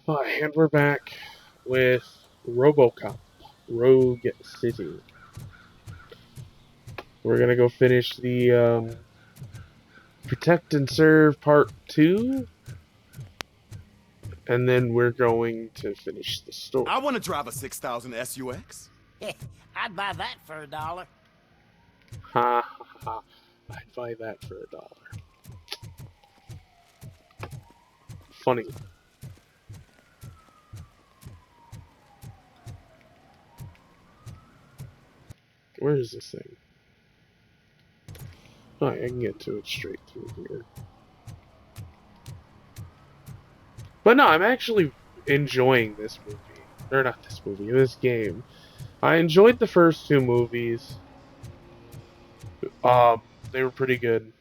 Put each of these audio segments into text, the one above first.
Hi, and we're back with Robocop, Rogue City. We're gonna go finish the Protect and Serve Part 2, and then we're going to finish the story. I want to drive a 6000 SUX. I'd buy that for $1. Ha ha ha. I'd buy that for $1. Funny. Where is this thing? Oh, I can get to it straight through here. But no, I'm actually enjoying this movie. Or not this movie, this game. I enjoyed the first two movies. They were pretty good.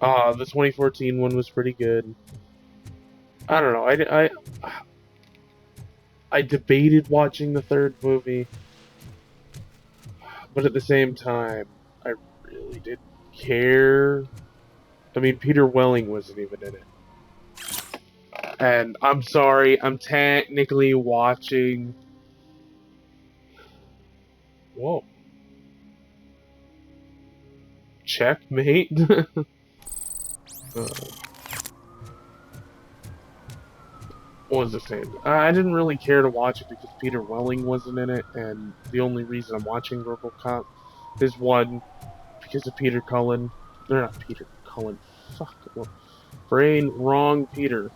The 2014 one was pretty good. I don't know. I debated watching the third movie, but at the same time, I really didn't care. I mean, Peter Welling wasn't even in it. And I'm sorry, I'm technically watching. Whoa. Checkmate? What was the saying? I didn't really care to watch it because Peter Welling wasn't in it, and the only reason I'm watching Robocop is one, because of Peter Cullen. They're not Peter Cullen. Fuck. Brain wrong Peter.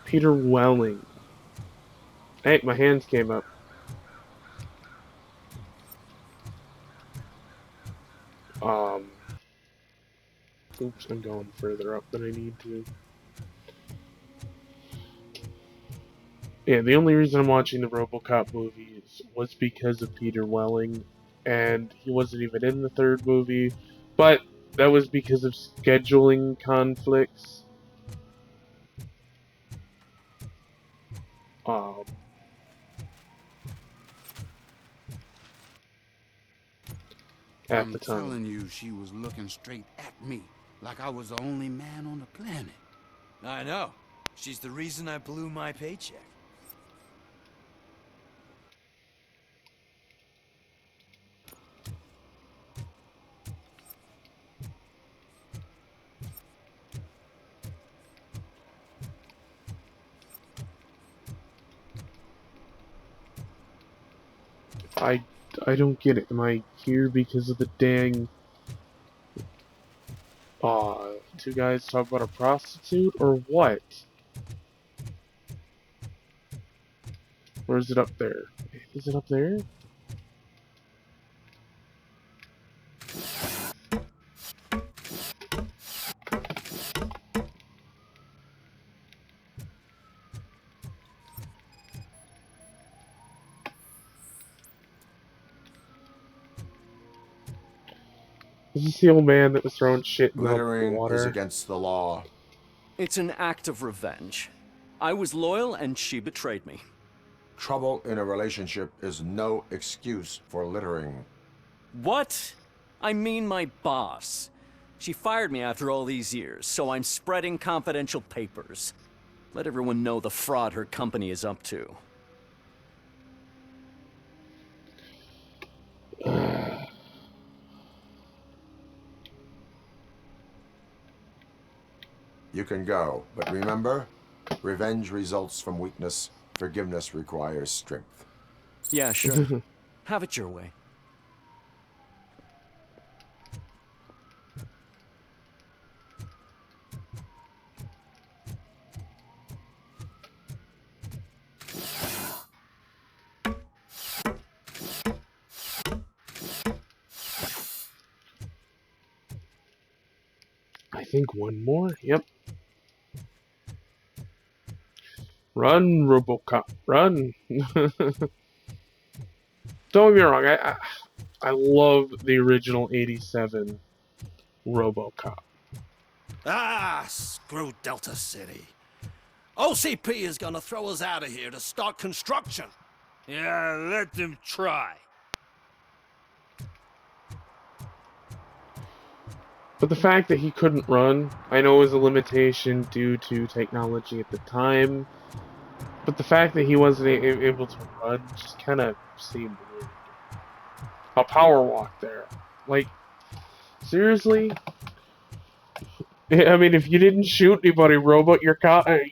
Peter Welling. Hey, my hands came up. Um. Oops, I'm going further up than I need to. Yeah, the only reason I'm watching the Robocop movies was because of Peter Welling, and he wasn't even in the third movie, but that was because of scheduling conflicts. Um, at I'm the time. telling you, she was looking straight at me, like I was the only man on the planet. I know. She's the reason I blew my paycheck. I, I don't get it. Am I here because of the dang two guys talk about a prostitute, or what? Or is it up there? Is it up there? Is this the old man that was throwing shit in the Littering is water? against the law. It's an act of revenge. I was loyal and she betrayed me. Trouble in a relationship is no excuse for littering. What? I mean my boss. She fired me after all these years, so I'm spreading confidential papers. Let everyone know the fraud her company is up to. You can go, but remember, revenge results from weakness. Forgiveness requires strength. Yeah, sure. Have it your way. I think one more? Yep. Run, Robocop, run! Don't get me wrong, I love the original 87 Robocop. Ah, screw Delta City. OCP is gonna throw us out of here to start construction. Yeah, let them try. But the fact that he couldn't run, I know was a limitation due to technology at the time, but the fact that he wasn't able to run just kind of seemed weird. A power walk there. Like, seriously? I mean, if you didn't shoot anybody,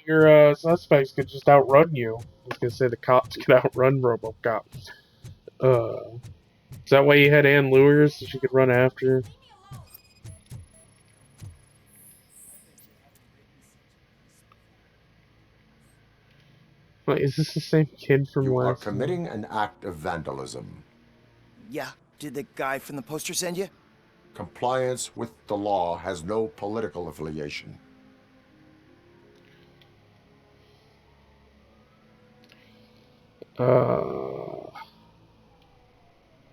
your suspects could just outrun you. I was gonna say the cops could outrun Robocop. Is that why you had Ann Lewis so she could run after? Wait, is this the same kid from You are last time? committing an act of vandalism. Yeah, did the guy from the poster send you? Compliance with the law has no political affiliation. I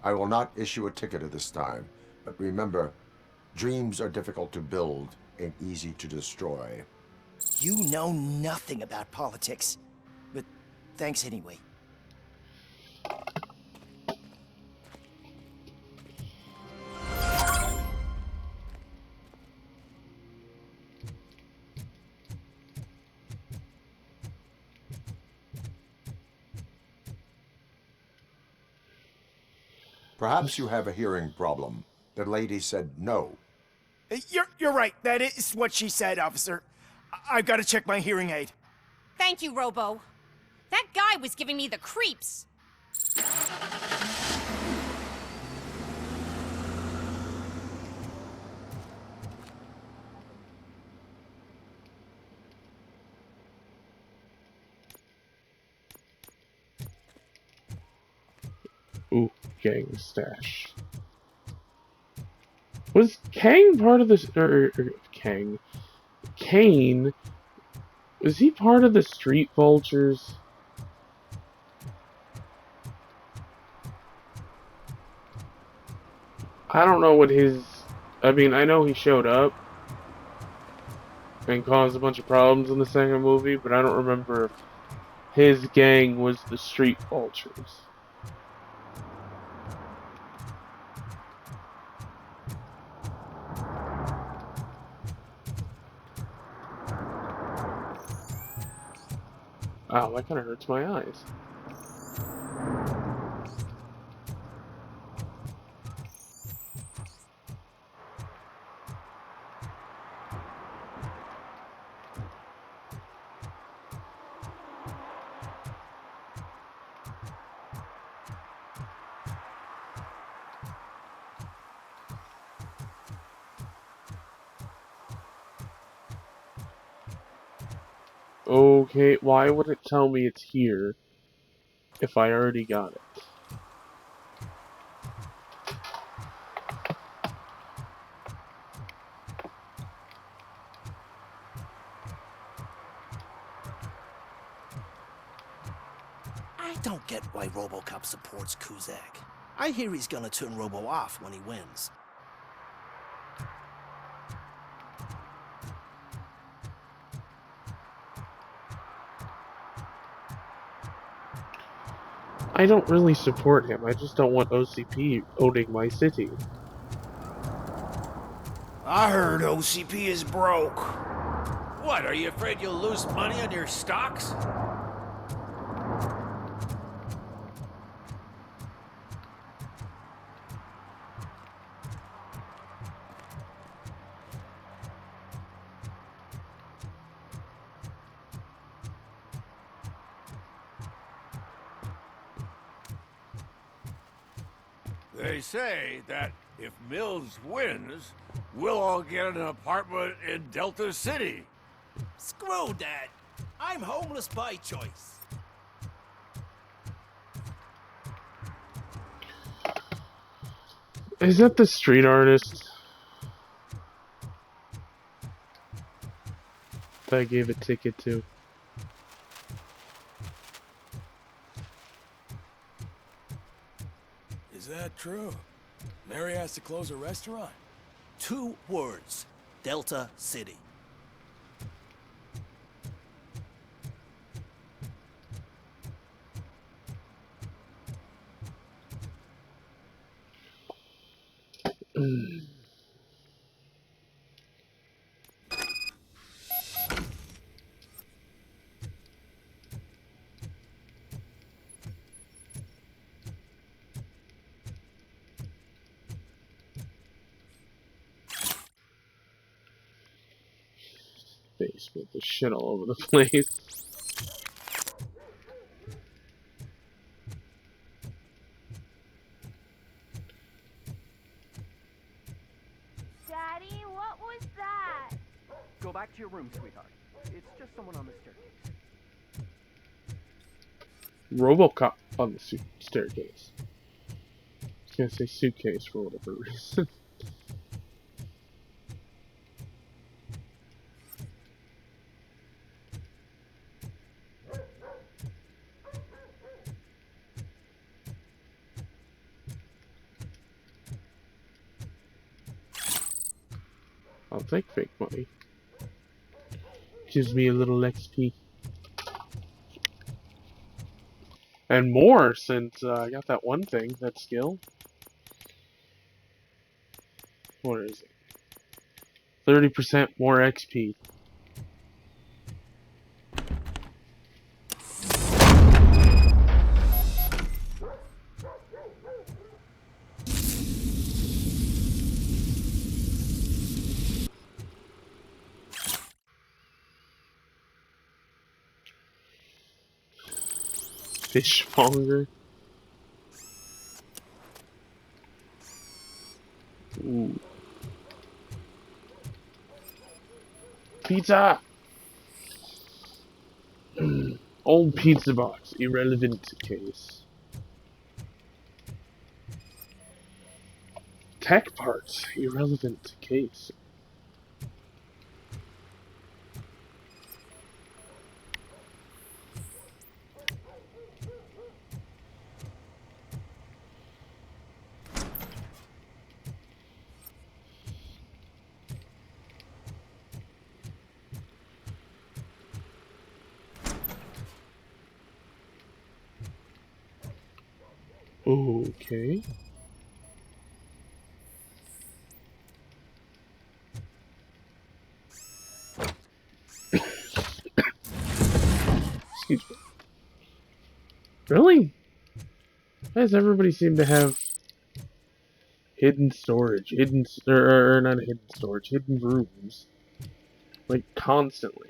will not issue a ticket at this time, but remember, dreams are difficult to build and easy to destroy. You know nothing about politics. But thanks anyway. Perhaps you have a hearing problem. The lady said no. You're right. That is what she said, officer. I've got to check my hearing aid. Thank you, Robo. That guy was giving me the creeps. Ooh, gang stash. Was Kang part of this? Kang. Kane. Was he part of the Street Vultures? I don't know what his. I mean, I know he showed up and caused a bunch of problems in the second movie, but I don't remember if his gang was the Street Vultures. Ow, that kind of hurts my eyes. Okay, why would it tell me it's here if I already got it? I don't get why Robocop supports Kuzak. I hear he's gonna turn Robo off when he wins. I don't really support him. I just don't want OCP owning my city. I heard OCP is broke. What, are you afraid you'll lose money on your stocks? They say that if Mills wins, we'll all get an apartment in Delta City. Screw that. I'm homeless by choice. Is that the street artist that I gave a ticket to? Is that true? Mary has to close a restaurant? 2 words. Delta City. Basement, there's shit all over the place. Daddy, what was that? Go back to your room, sweetheart. It's just someone on the staircase. Robocop on the staircase. I was gonna say suitcase for whatever reason. I'll take fake money. Gives me a little XP. And more, since I got that one thing, that skill. What is it? 30% more XP. Fishmonger. Ooh. Pizza! Old pizza box. Irrelevant case. Tech parts. Irrelevant case. Okay. Excuse me. Really? Why does everybody seem to have hidden storage? Or not hidden storage, hidden rooms. Like, constantly.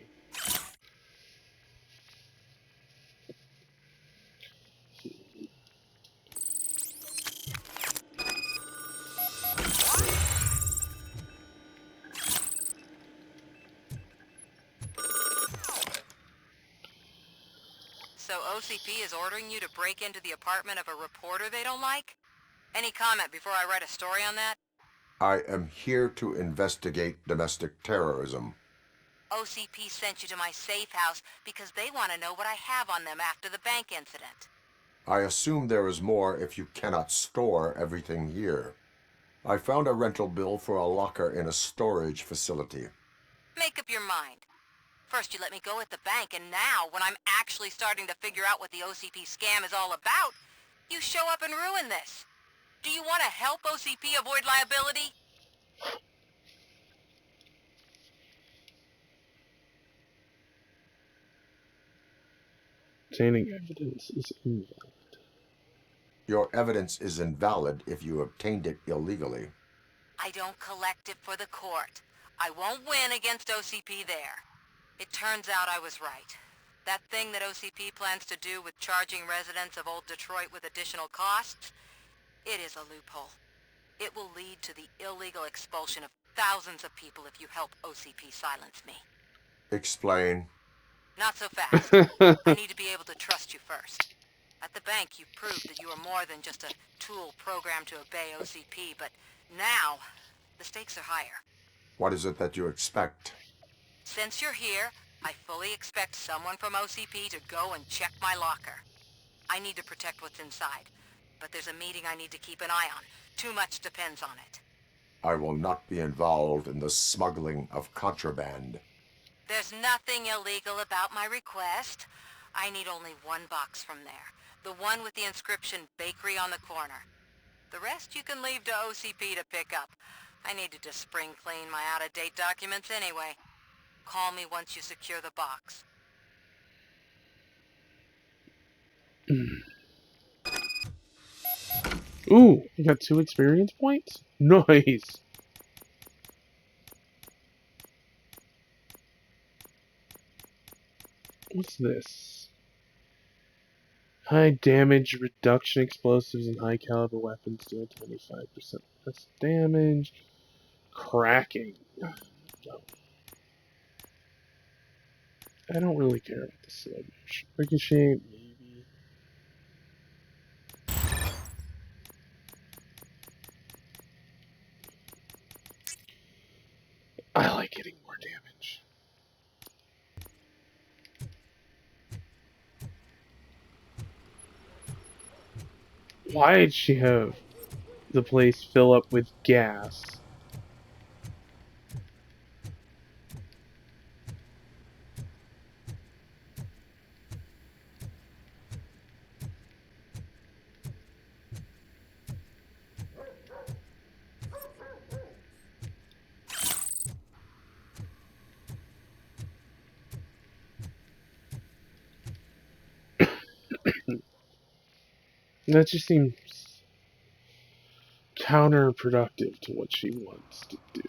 So OCP is ordering you to break into the apartment of a reporter they don't like? Any comment before I write a story on that? I am here to investigate domestic terrorism. OCP sent you to my safe house because they want to know what I have on them after the bank incident. I assume there is more if you cannot store everything here. I found a rental bill for a locker in a storage facility. Make up your mind. First you let me go at the bank, and now, when I'm actually starting to figure out what the OCP scam is all about, you show up and ruin this. Do you want to help OCP avoid liability? Obtaining evidence is invalid. Your evidence is invalid if you obtained it illegally. I don't collect it for the court. I won't win against OCP there. It turns out I was right. That thing that OCP plans to do with charging residents of Old Detroit with additional costs, it is a loophole. It will lead to the illegal expulsion of thousands of people if you help OCP silence me. Explain. Not so fast. I need to be able to trust you first. At the bank, you proved that you are more than just a tool programmed to obey OCP, but now, the stakes are higher. What is it that you expect? Since you're here, I fully expect someone from OCP to go and check my locker. I need to protect what's inside, but there's a meeting I need to keep an eye on. Too much depends on it. I will not be involved in the smuggling of contraband. There's nothing illegal about my request. I need only one box from there. The one with the inscription Bakery on the corner. The rest you can leave to OCP to pick up. I needed to spring clean my out-of-date documents anyway. Call me once you secure the box. Ooh, you got 2 experience points? Nice! What's this? High damage reduction explosives and high caliber weapons deal 25% less damage. Cracking. No. I don't really care about the slow motion. Ricochet, maybe. I like getting more damage. Why did she have the place fill up with gas? That just seems counterproductive to what she wants to do.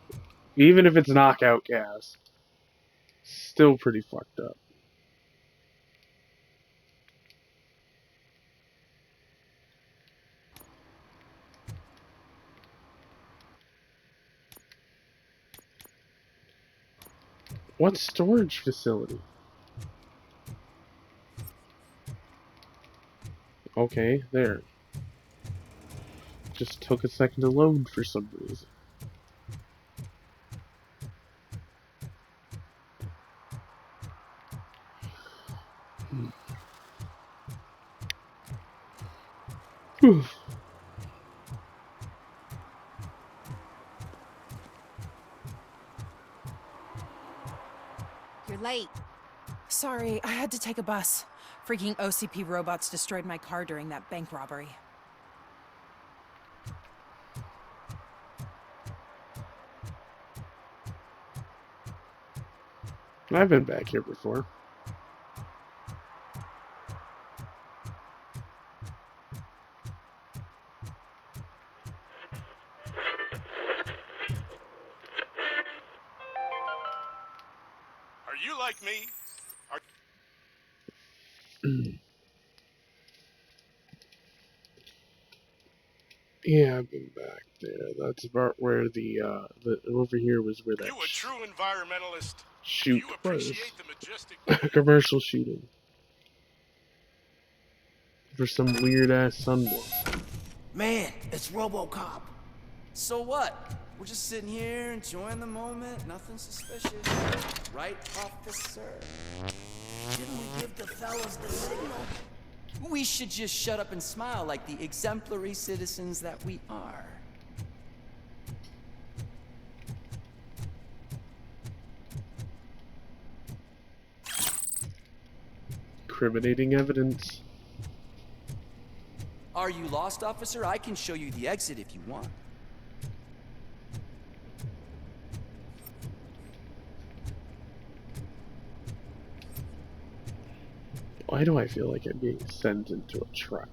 Even if it's knockout gas, still pretty fucked up. What storage facility? Okay, there. Just took a second to load for some reason. Oof. You're late. Sorry, I had to take a bus. Freaking OCP robots destroyed my car during that bank robbery. I've been back here before. Are you like me? Yeah, I've been back there. That's about where the over here was where that You a true environmentalist? shoot You was. appreciate the majestic Commercial shooting. For some weird ass sunblock. Man, it's Robocop. So what? We're just sitting here enjoying the moment, nothing suspicious. Right, officer? Didn't we give the fellas the signal? We should just shut up and smile like the exemplary citizens that we are. Incriminating evidence. Are you lost, officer? I can show you the exit if you want. Why do I feel like I'm being sent into a trap?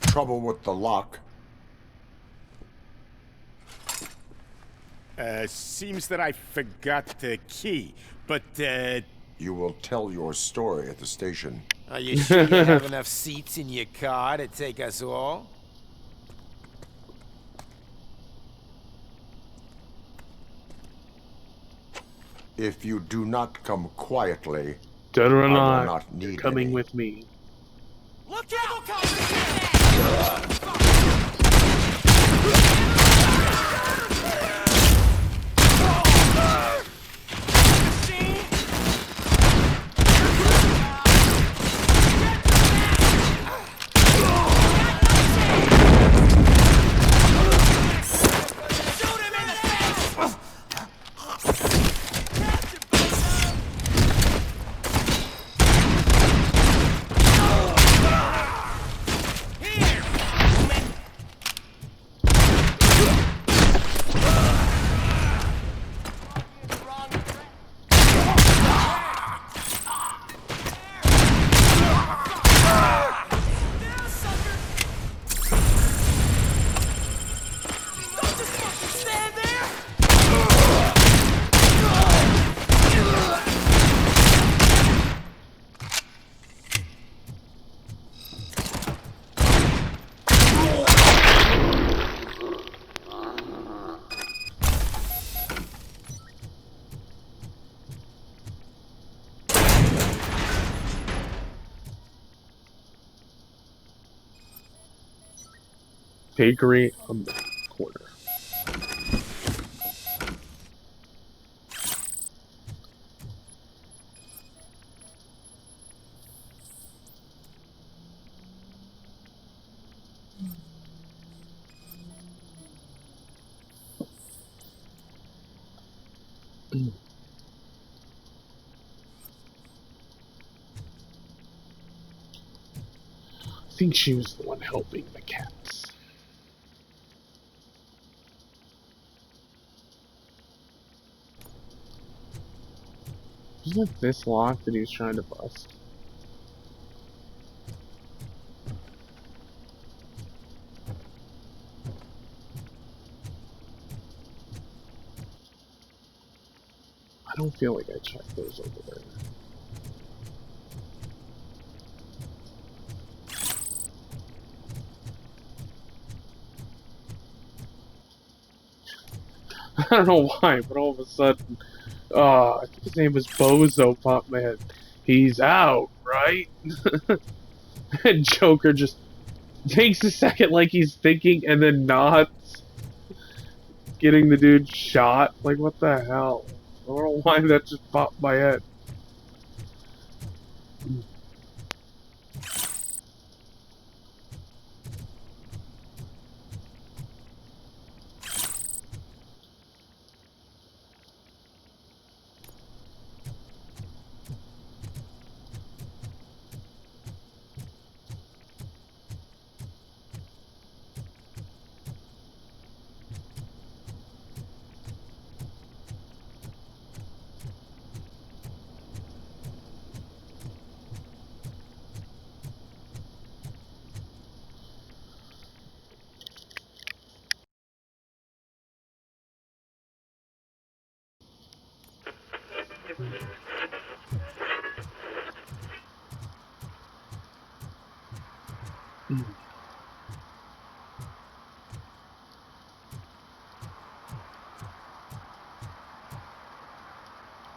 Trouble with the lock. Seems that I forgot the key, but, You will tell your story at the station. Are you sure you have enough seats in your car to take us all? If you do not come quietly, Dead or I will alive, not need coming any. with me. Look out! Here! bakery on the corner. I think she was the one helping the cats. Wasn't it this lock that he was trying to bust? I don't feel like I checked those over there. I don't know why, but all of a sudden, I think his name was Bozo popped in my head. He's out, right? And Joker just takes a second like he's thinking and then nods, getting the dude shot. Like, what the hell? I don't know why that just popped in my head.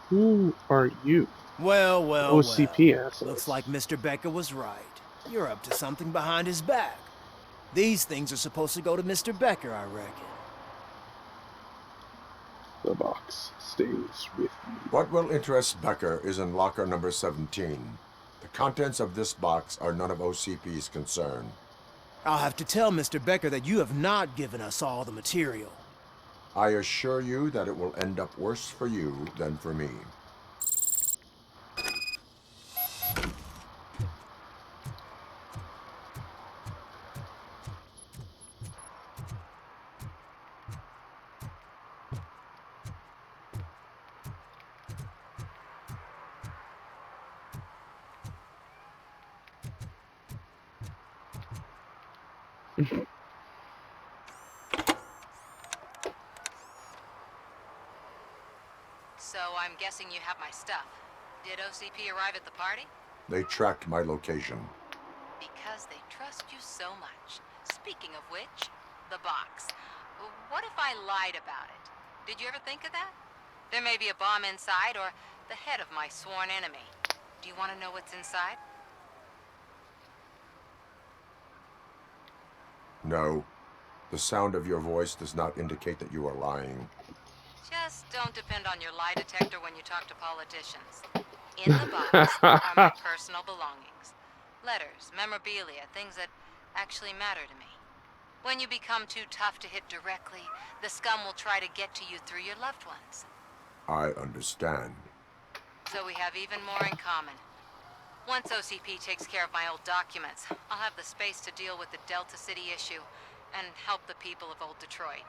Who are you? Well, OCP assholes. Looks like Mr. Becker was right. You're up to something behind his back. These things are supposed to go to Mr. Becker, I reckon. The box stays with me. What will interest Becker is in locker number 17. The contents of this box are none of OCP's concern. I'll have to tell Mr. Becker that you have not given us all the material. I assure you that it will end up worse for you than for me. So I'm guessing you have my stuff. Did OCP arrive at the party? They tracked my location. Because they trust you so much. Speaking of which, the box. What if I lied about it? Did you ever think of that? There may be a bomb inside or the head of my sworn enemy. Do you want to know what's inside? No. The sound of your voice does not indicate that you are lying. Just don't depend on your lie detector when you talk to politicians. In the box are my personal belongings. Letters, memorabilia, things that actually matter to me. When you become too tough to hit directly, the scum will try to get to you through your loved ones. I understand. So we have even more in common. Once OCP takes care of my old documents, I'll have the space to deal with the Delta City issue and help the people of Old Detroit.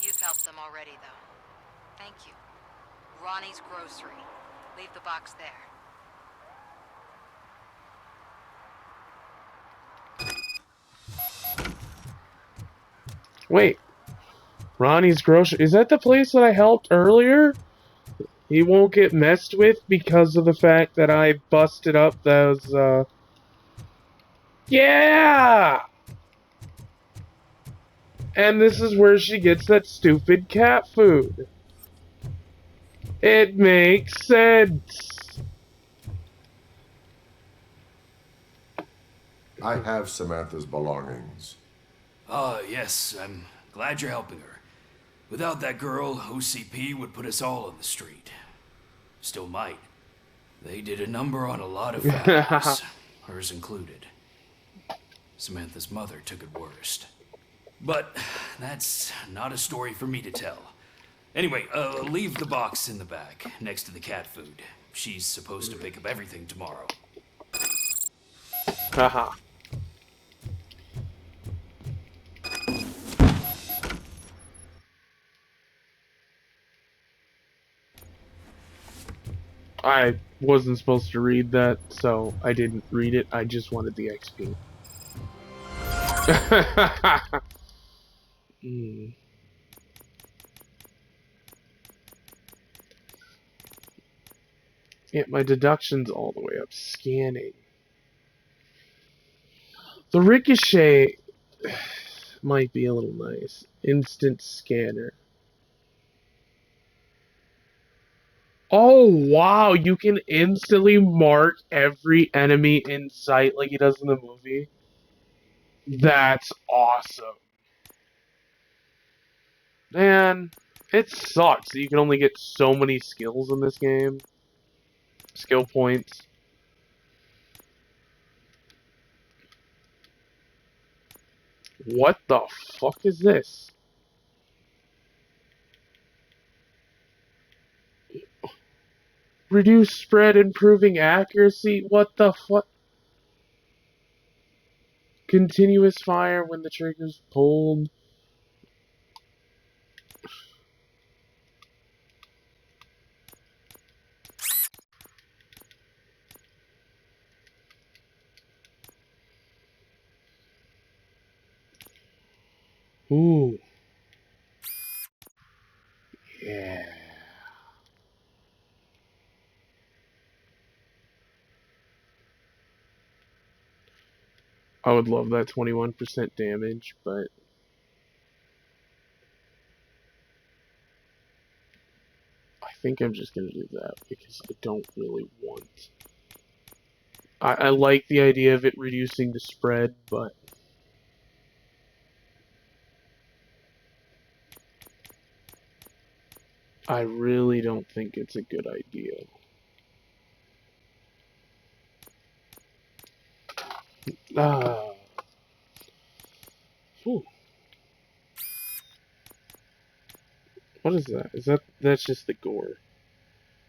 You've helped them already, though. Thank you. Ronnie's Grocery. Leave the box there. Wait. Ronnie's Grocery. Is that the place that I helped earlier? He won't get messed with because of the fact that I busted up those, Yeah! And this is where she gets that stupid cat food. It makes sense. I have Samantha's belongings. Yes, I'm glad you're helping her. Without that girl, OCP would put us all on the street. Still might. They did a number on a lot of families, hers included. Samantha's mother took it worst. But that's not a story for me to tell. Anyway, leave the box in the back, next to the cat food. She's supposed to pick up everything tomorrow. Haha. I wasn't supposed to read that, so I didn't read it. I just wanted the XP. mm. Yeah, my deduction's all the way up. Scanning. The ricochet might be a little nice. Instant scanner. Oh, wow. You can instantly mark every enemy in sight like he does in the movie. That's awesome. Man, it sucks that you can only get so many skills in this game. Skill points. What the fuck is this? Reduce spread, improving accuracy? What the fuck? Continuous fire when the trigger's pulled. Ooh. Yeah. I would love that 21% damage, but I think I'm just gonna do that because I don't really want. I like the idea of it reducing the spread, but I really don't think it's a good idea. Ah. Whew. What is that? That's just the gore?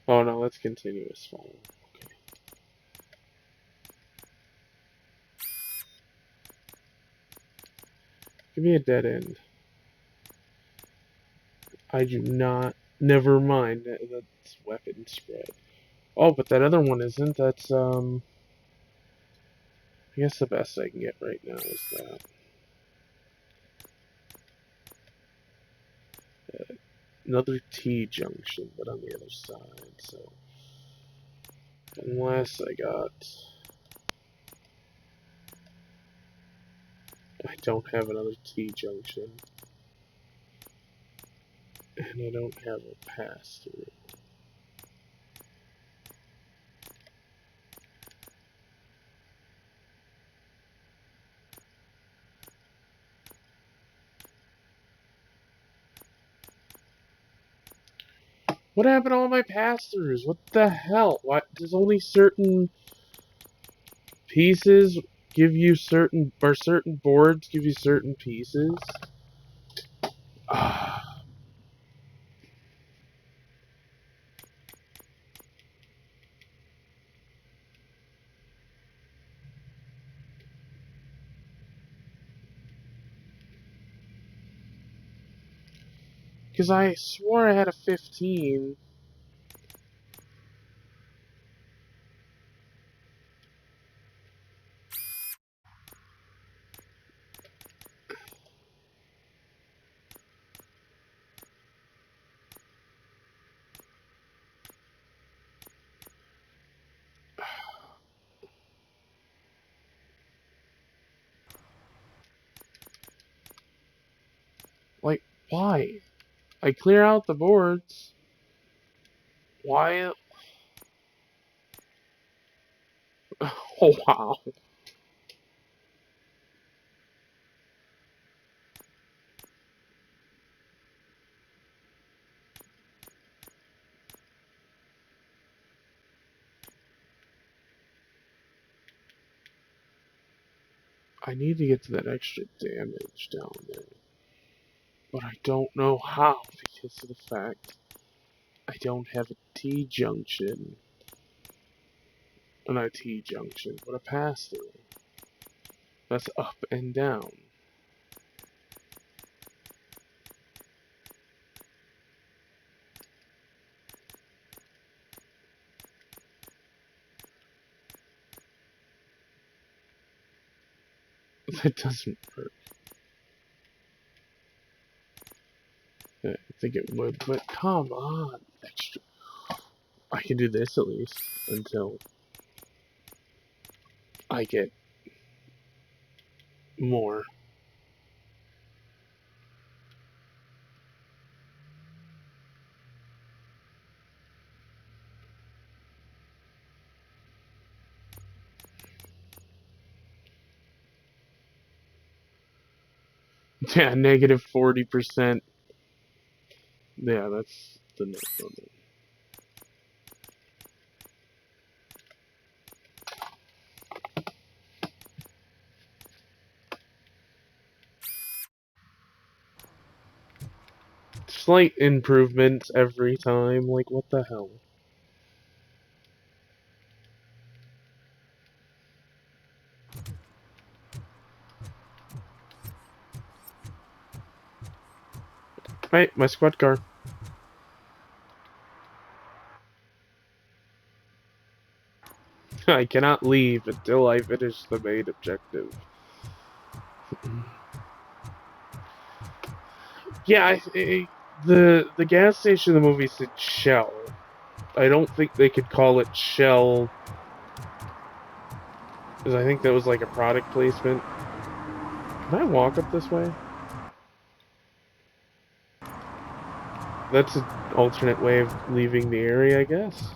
Oh no, that's continuous fire. Okay. Give me a dead end. I do not. Never mind. That's weapon spread. Oh, but that other one isn't. That's I guess the best I can get right now is that. Another T junction, but on the other side. So unless I don't have another T junction, and I don't have a pass through. What happened to all my pass-throughs? What the hell? What? Does only certain pieces give you certain, or certain boards give you certain pieces? Because I swore I had a 15. Like, why? I clear out the boards. Why? Oh, wow. I need to get to that extra damage down there. But I don't know how because of the fact I don't have a T-junction. Not a T-junction, but a pass-through. That's up and down. That doesn't work. Yeah, I think it would, but come on. Extra. I can do this at least until I get more. Yeah, negative 40%. Yeah, that's the next one. Slight improvements every time, like what the hell? Right, my squad car. I cannot leave until I finish the main objective. Yeah, the gas station in the movie said Shell. I don't think they could call it Shell, because I think that was like a product placement. Can I walk up this way? That's an alternate way of leaving the area, I guess.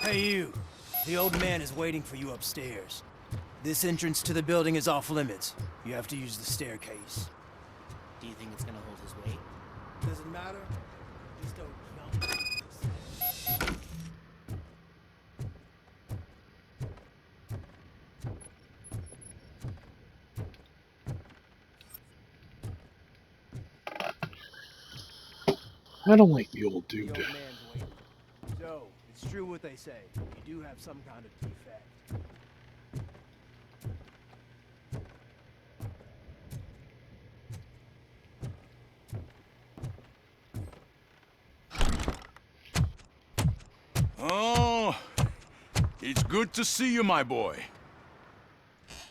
Hey, you. The old man is waiting for you upstairs. This entrance to the building is off limits. You have to use the staircase. Do you think it's gonna hold his weight? Doesn't matter. Just don't jump. I don't like the old The dude. old man's waiting. So, it's true what they say. You do have some kind of defect. Oh, it's good to see you, my boy.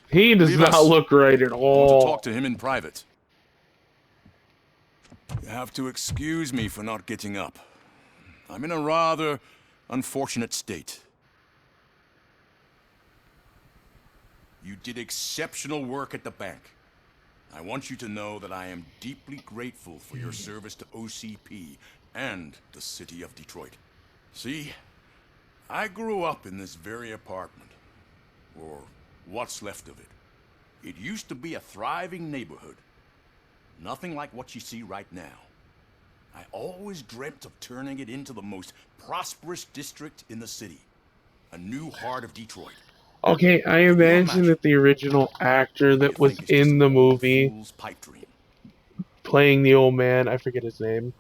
He does not look right at I want all. to talk to him in private. You have to excuse me for not getting up. I'm in a rather unfortunate state. You did exceptional work at the bank. I want you to know that I am deeply grateful for your service to OCP and the city of Detroit. See, I grew up in this very apartment, or what's left of it. It used to be a thriving neighborhood. Nothing like what you see right now. I always dreamt of turning it into the most prosperous district in the city. A new heart of Detroit. Okay, I imagine that the original actor that was in the movie playing the old man, I forget his name.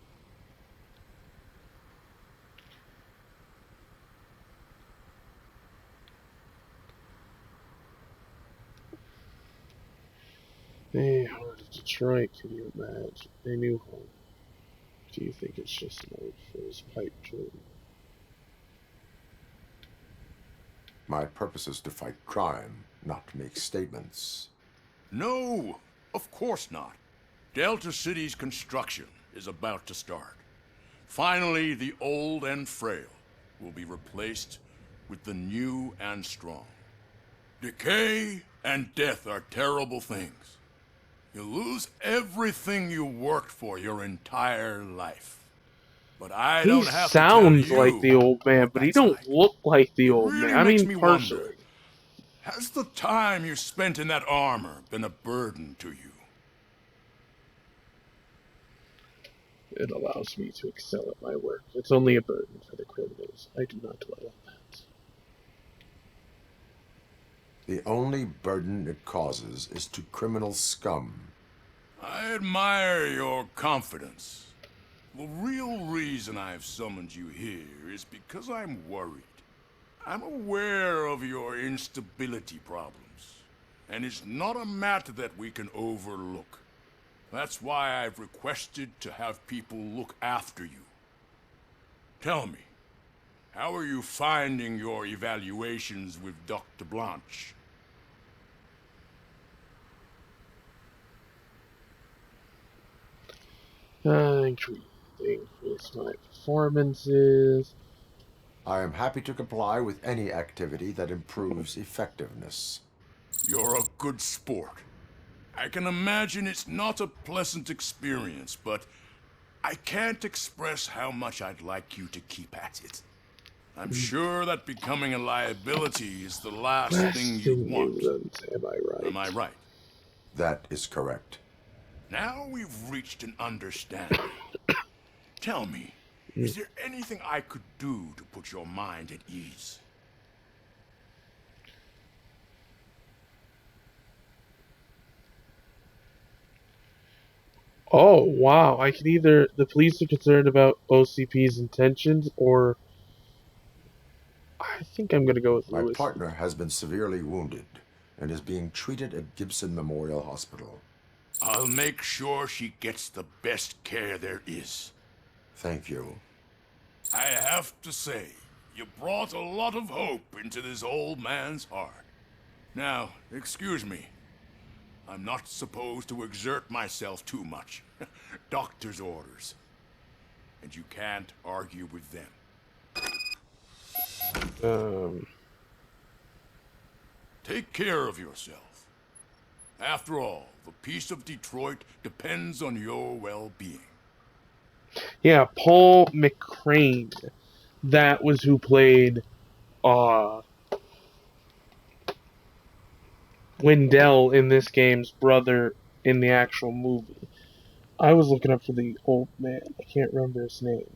Hey, Heart of Detroit, can you imagine? A new home. Do you think it's just an old fool's pipe dream? My purpose is to fight crime, not to make statements. No, of course not. Delta City's construction is about to start. Finally, the old and frail will be replaced with the new and strong. Decay and death are terrible things. You lose everything you worked for your entire life. But I don't have to tell sounds you like the old man, but he don't look like the old really man. I makes mean, me partially. wonder, has the time you spent in that armor been a burden to you? It allows me to excel at my work. It's only a burden for the criminals. I do not dwell on that. The only burden it causes is to criminal scum. I admire your confidence. The real reason I've summoned you here is because I'm worried. I'm aware of your instability problems, and it's not a matter that we can overlook. That's why I've requested to have people look after you. Tell me, how are you finding your evaluations with Dr. Blanche? Increase my performances. I am happy to comply with any activity that improves effectiveness. You're a good sport. I can imagine it's not a pleasant experience, but I can't express how much I'd like you to keep at it. I'm sure that becoming a liability is the last thing you want. Am I right? Am I right? That is correct. Now we've reached an understanding. Tell me, is there anything I could do to put your mind at ease? Oh, wow. I can either... The police are concerned about OCP's intentions, or... I think I'm gonna go with My Lewis. partner has been severely wounded and is being treated at Gibson Memorial Hospital. I'll make sure she gets the best care there is. Thank you. I have to say, you brought a lot of hope into this old man's heart. Now, excuse me. I'm not supposed to exert myself too much. Doctor's orders. And you can't argue with them. Take care of yourself. After all, the peace of Detroit depends on your well-being. Yeah, Paul McCrane. That was who played, Wendell in this game's brother in the actual movie. I was looking up for the old man. I can't remember his name.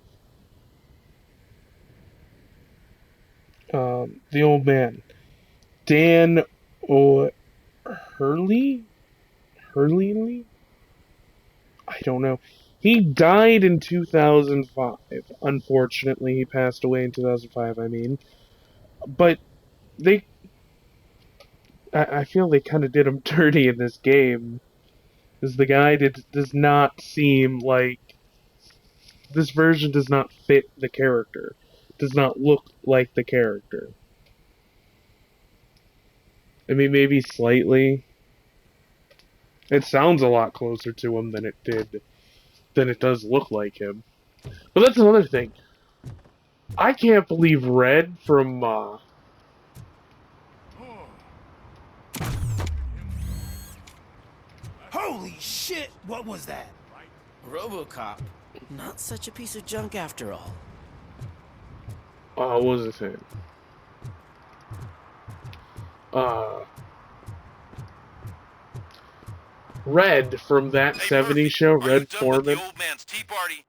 The old man. Dan Hurley? Hurley? I don't know. He died in 2005. Unfortunately, he passed away in 2005, I mean. But I feel they kind of did him dirty in this game. Because the guy does not seem like... This version does not fit the character. Does not look like the character. I mean, maybe slightly. It sounds a lot closer to him than it does look like him. But that's another thing. I can't believe Red from, Holy shit! What was that? Robocop. Not such a piece of junk after all. what was it saying? Red from that 70s show, Red Foreman. Old man's tea party.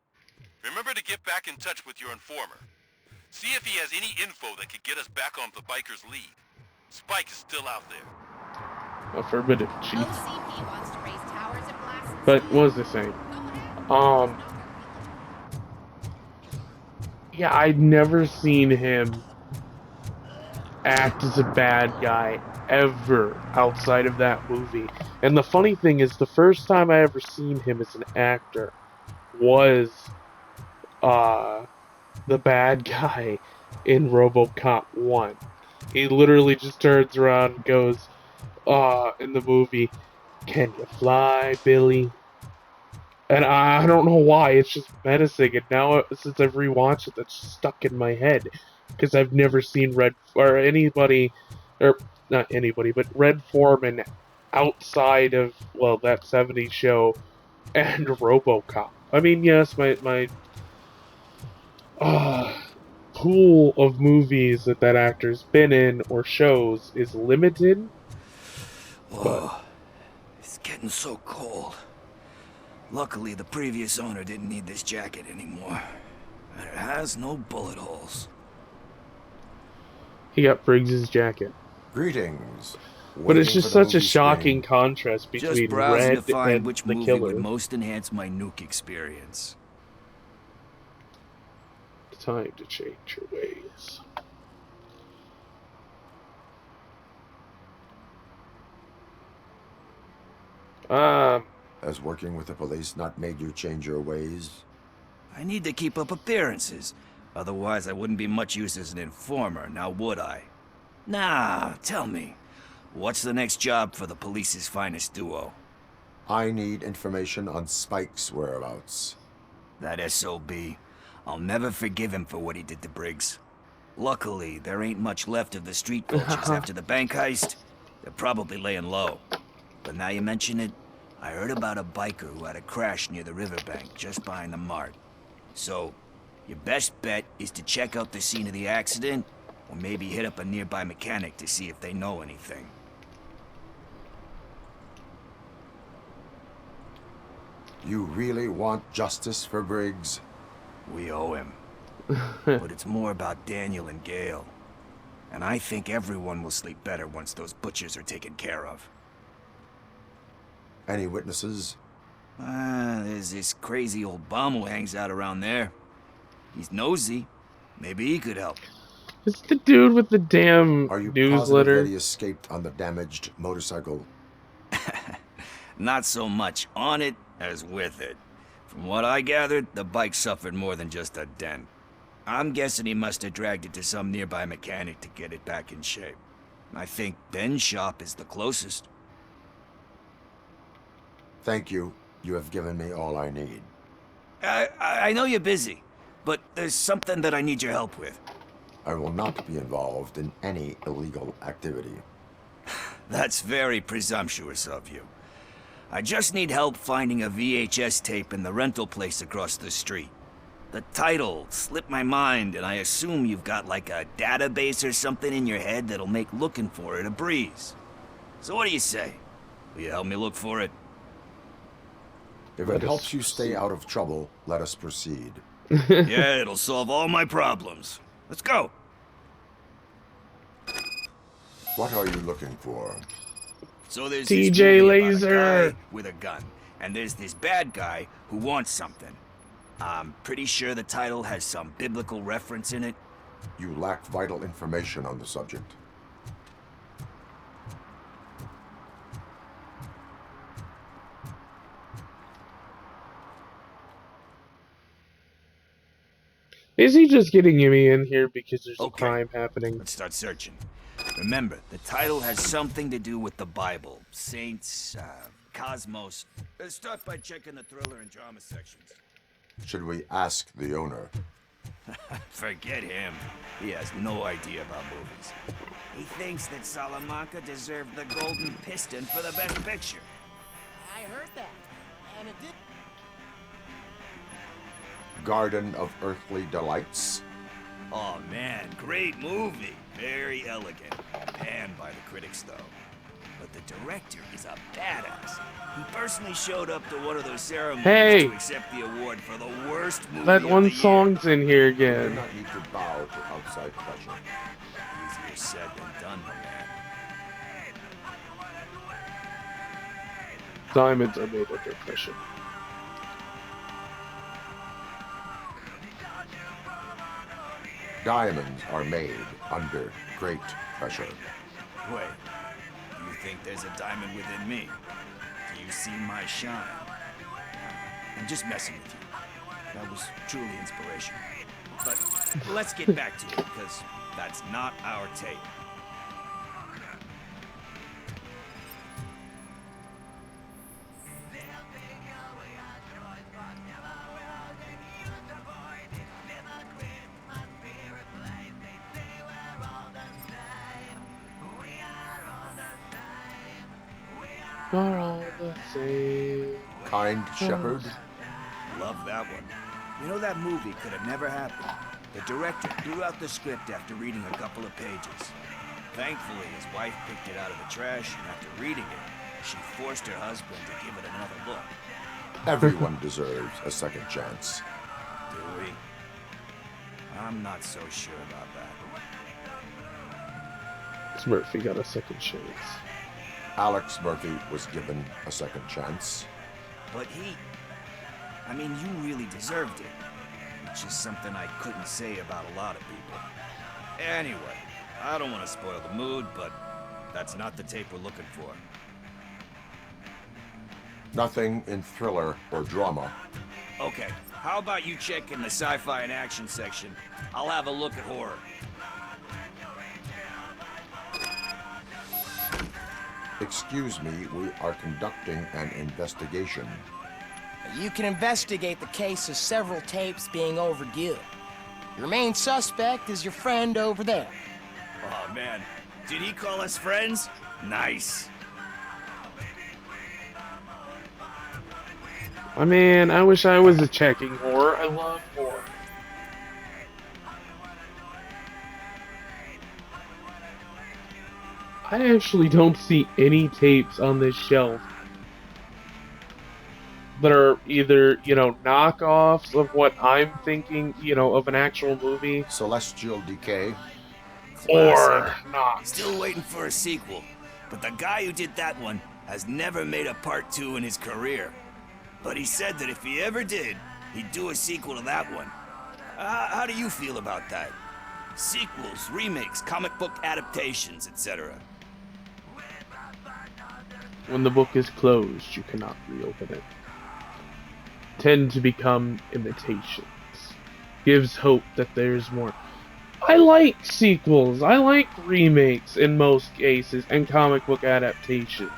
Remember to get back in touch with your informer. See if he has any info that could get us back on the biker's lead. Spike is still out there. Affirmative, Chief. OCP wants to raise towers and blast. But what was it saying? Yeah, I'd never seen him act as a bad guy ever outside of that movie. And the funny thing is, the first time I ever seen him as an actor was the bad guy in Robocop 1. He literally just turns around and goes, in the movie, "Can you fly, Billy?" And I don't know why, it's just menacing, and now, since I've rewatched it, that's stuck in my head. Because I've never seen or not anybody, but Red Foreman outside of, well, that 70s show and Robocop. I mean, yes, my pool of movies that actor's been in or shows is limited, but Whoa, it's getting so cold. Luckily, the previous owner didn't need this jacket anymore. And it has no bullet holes. he got Briggs's jacket. Greetings. But it's Waiting just for the such a movie shocking screen. contrast Just between browsing to Red find and which the movie would killer. most enhance my nuke experience. Time to change your ways. Has working with the police not made you change your ways? I need to keep up appearances. Otherwise, I wouldn't be much use as an informer, now would I? Nah, tell me. What's the next job for the police's finest duo? I need information on Spike's whereabouts. That SOB. I'll never forgive him for what he did to Briggs. Luckily, there ain't much left of the street vultures after the bank heist. They're probably laying low. But now you mention it, I heard about a biker who had a crash near the riverbank just behind the mart. So, your best bet is to check out the scene of the accident, or maybe hit up a nearby mechanic to see if they know anything. You really want justice for Briggs? We owe him. But it's more about Daniel and Gale. And I think everyone will sleep better once those butchers are taken care of. Any witnesses? There's this crazy old bum who hangs out around there. He's nosy. Maybe he could help. It's the dude with the damn Are you newsletter. positive that he escaped on the damaged motorcycle? Not so much on it as with it. From what I gathered, the bike suffered more than just a dent. I'm guessing he must have dragged it to some nearby mechanic to get it back in shape. I think Ben's shop is the closest. Thank you. You have given me all I need. I know you're busy, but there's something that I need your help with. I will not be involved in any illegal activity. That's very presumptuous of you. I just need help finding a VHS tape in the rental place across the street. The title slipped my mind, and I assume you've got like a database or something in your head that'll make looking for it a breeze. So what do you say? Will you help me look for it? If it helps you stay out of trouble, let us proceed. Yeah, it'll solve all my problems. Let's go. What are you looking for? So there's TJ this movie Laser about a guy with a gun, and there's this bad guy who wants something. I'm pretty sure the title has some biblical reference in it. You lack vital information on the subject. Is he just getting me in here because there's a crime happening? Let's start searching. Remember, the title has something to do with the Bible. Saints, cosmos. Let's start by checking the thriller and drama sections. Should we ask the owner? Forget him. He has no idea about movies. He thinks that Salamanca deserved the Golden Piston for the best picture. I heard that. And it did. Garden of Earthly Delights? Oh man, great movie. Very elegant. Panned by the critics though. But the director is a badass. He personally showed up to one of those ceremonies to accept the award for the worst movie That of one the year. song's in here You do again. not need to bow to outside pressure. Easier said than done, my man. Diamonds are made under pressure. Diamonds are made under great pressure. Wait, you think there's a diamond within me? you've seen my shine. I'm just messing with you. That was truly inspirational. But let's get back to it, because that's not our tape. We're all the same. Kind Shepherd. Love that one. You know, that movie could have never happened. The director threw out the script after reading a couple of pages. Thankfully, his wife picked it out of the trash, and after reading it, she forced her husband to give it another look. Everyone deserves a second chance. Do we? I'm not so sure about that. Murphy got a second chance. Alex Murphy was given a second chance. But I mean, you really deserved it. Which is something I couldn't say about a lot of people. Anyway, I don't want to spoil the mood, but that's not the tape we're looking for. Nothing in thriller or drama. Okay, how about you check in the sci-fi and action section? I'll have a look at horror. Excuse me, we are conducting an investigation. You can investigate the case of several tapes being overdue. Your main suspect is your friend over there. Oh man, did he call us friends? Nice. I mean, I wish I was a checking horror. I love horror. I actually don't see any tapes on this shelf that are either, knockoffs of what I'm thinking, of an actual movie. Celestial Decay. Or not. Still waiting for a sequel. But the guy who did that one has never made a part 2 in his career. But he said that if he ever did, he'd do a sequel to that one. How do you feel about that? Sequels, remakes, comic book adaptations, etc. When the book is closed, you cannot reopen it. Tend to become imitations. Gives hope that there's more. I like sequels, I like remakes in most cases, and comic book adaptations.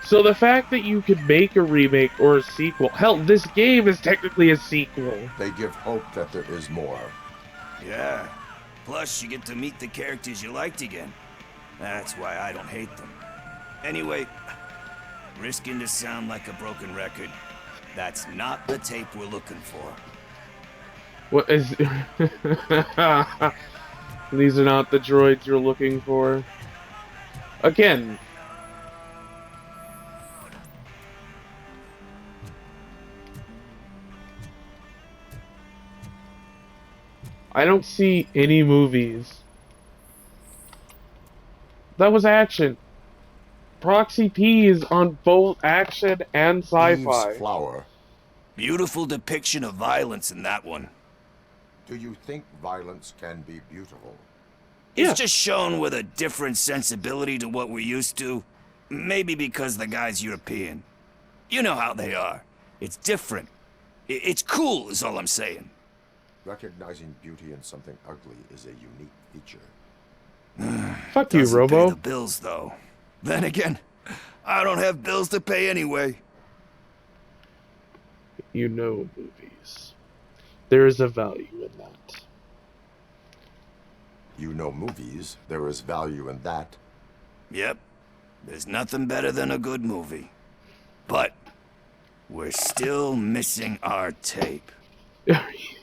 So the fact that you could make a remake or a sequel, hell, this game is technically a sequel. They give hope that there is more. Yeah. Plus, you get to meet the characters you liked again. That's why I don't hate them. Anyway, risking to sound like a broken record, that's not the tape we're looking for. What is... These are not the droids you're looking for. Again. I don't see any movies. That was action. Proxy P is on both action and sci-fi. Eve's Flower. Beautiful depiction of violence in that one. Do you think violence can be beautiful? It's just shown with a different sensibility to what we're used to. Maybe because the guy's European. You know how they are. It's different. It's cool is all I'm saying. Recognizing beauty in something ugly is a unique feature. Fuck you, Doesn't Robo. pay the bills, though. Then again, I don't have bills to pay anyway. You know movies. There is a value in that. You know movies. There is value in that. Yep. There's nothing better than a good movie. But we're still missing our tape.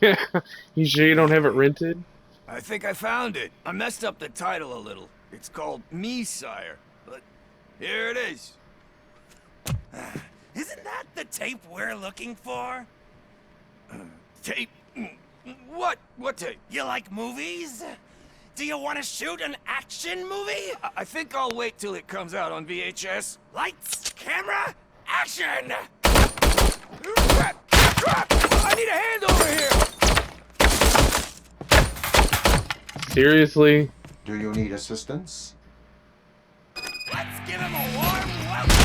You sure you don't have it rented? I think I found it. I messed up the title a little. It's called Me, Sire. But here it is. Isn't that the tape we're looking for? Tape? What? What tape? You like movies? Do you want to shoot an action movie? I think I'll wait till it comes out on VHS. Lights, camera, action! I need a hand over here! Seriously? Do you need assistance? Let's give him a warm welcome!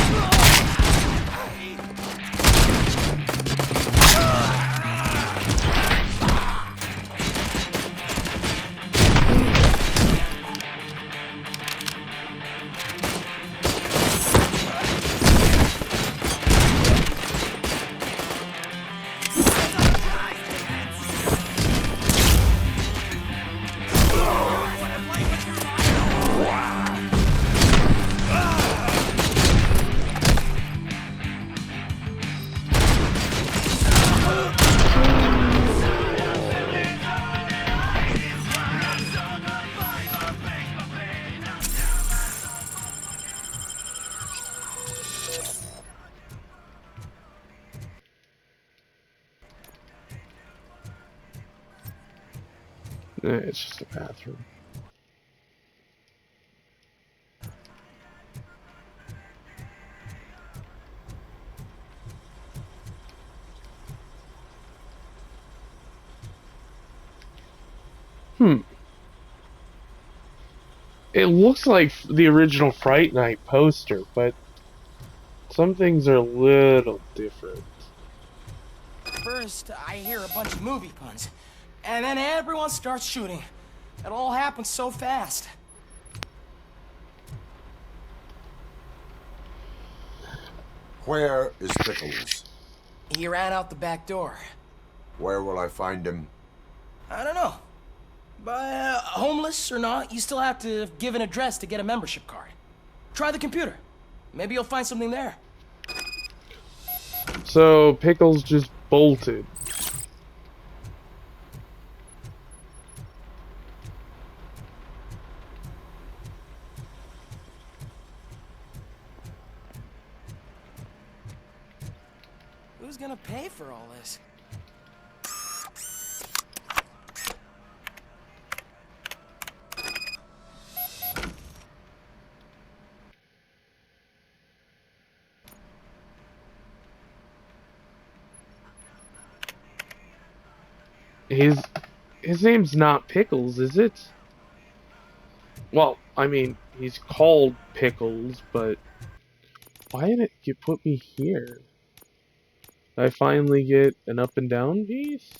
It's just a bathroom. It looks like the original Fright Night poster, but some things are a little different. First, I hear a bunch of movie puns, and then everyone starts shooting. It all happens so fast. Where is Pickles? He ran out the back door. Where will I find him? I don't know. But homeless or not, you still have to give an address to get a membership card. Try the computer. Maybe you'll find something there. So, Pickles just bolted. Who's gonna pay for all this? His name's not Pickles, is it? Well, I mean, he's called Pickles, but why did you put me here? Did I finally get an up and down piece?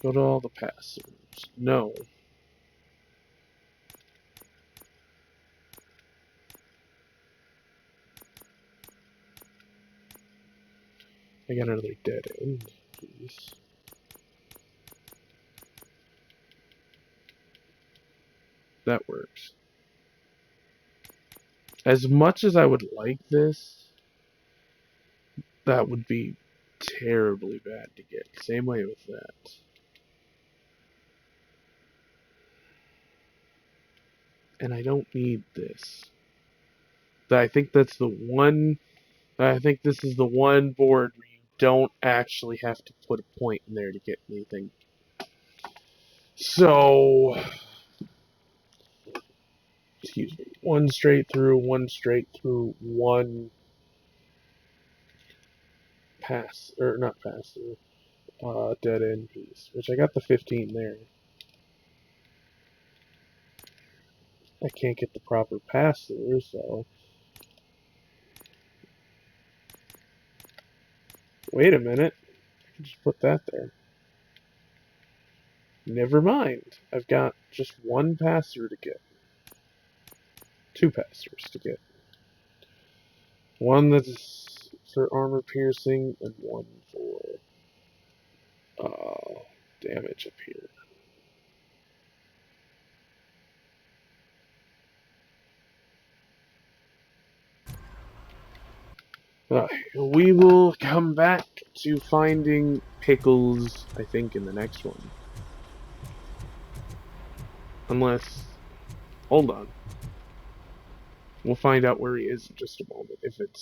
Go to all the passwords. No. I got another dead end piece. That works. As much as I would like this, that would be terribly bad to get. Same way with that. And I don't need this. I think that's the one. I think this is the one board where you don't actually have to put a point in there to get anything. So, excuse me. One straight through, one pass, or not pass through, dead end piece, which I got the 15 there. I can't get the proper pass through, so. Wait a minute. I can just put that there. Never mind. I've got just one pass through to get. Two pass throughs to get. One that's for armor piercing, and one for damage up here. We will come back to finding Pickles, I think, in the next one. Unless... Hold on. We'll find out where he is in just a moment. If it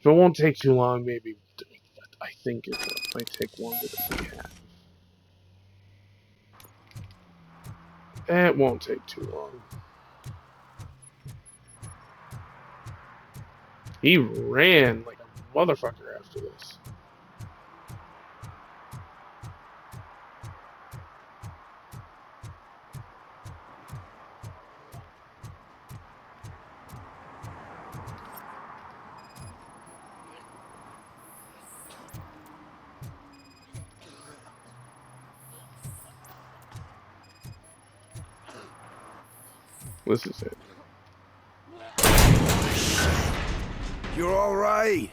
won't take too long, maybe... But I think it might take longer than we have. It won't take too long. He ran like a motherfucker after this. This is it. You're all right.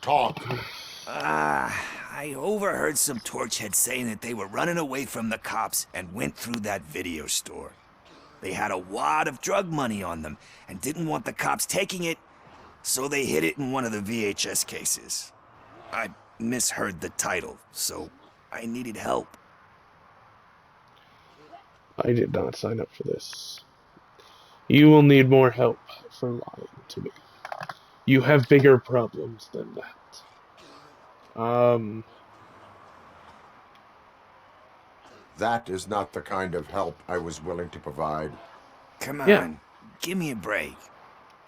Talk. I overheard some torchheads saying that they were running away from the cops and went through that video store. They had a wad of drug money on them and didn't want the cops taking it, so they hid it in one of the VHS cases. I misheard the title, so I needed help. I did not sign up for this. You will need more help for lying to me. You have bigger problems than that. Um, That is not the kind of help I was willing to provide. Come Yeah. on, give me a break.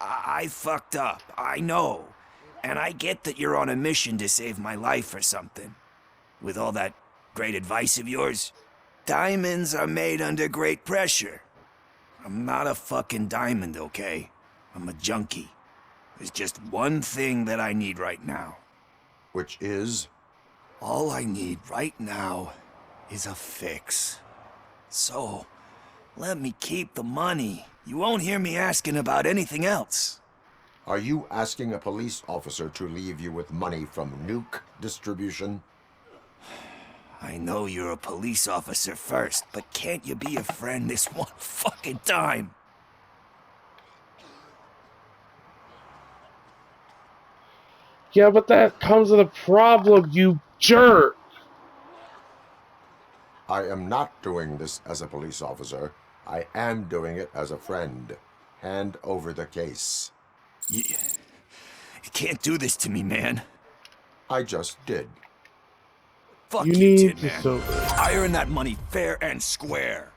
I fucked up, I know. And I get that you're on a mission to save my life or something. With all that great advice of yours, diamonds are made under great pressure. I'm not a fucking diamond, okay? I'm a junkie. There's just one thing that I need right now. Which is? All I need right now is a fix. So, let me keep the money. You won't hear me asking about anything else. Are you asking a police officer to leave you with money from nuke distribution? I know you're a police officer first, but can't you be a friend this one fucking time? Yeah, but that comes with a problem, you jerk! I am not doing this as a police officer. I am doing it as a friend. Hand over the case. You can't do this to me, man. I just did. Fuck You you, need Tin to Man. sober. I earn that money fair and square.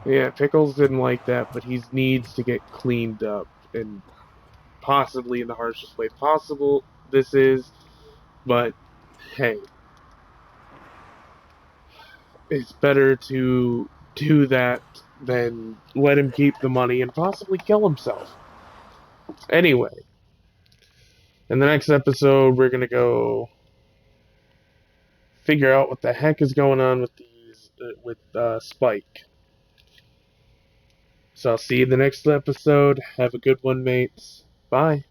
Yeah, Pickles didn't like that, but he needs to get cleaned up, and possibly in the harshest way possible this is, but hey, it's better to do that than let him keep the money and possibly kill himself. Anyway, in the next episode, we're gonna go figure out what the heck is going on with Spike. So I'll see you in the next episode. Have a good one, mates. Bye.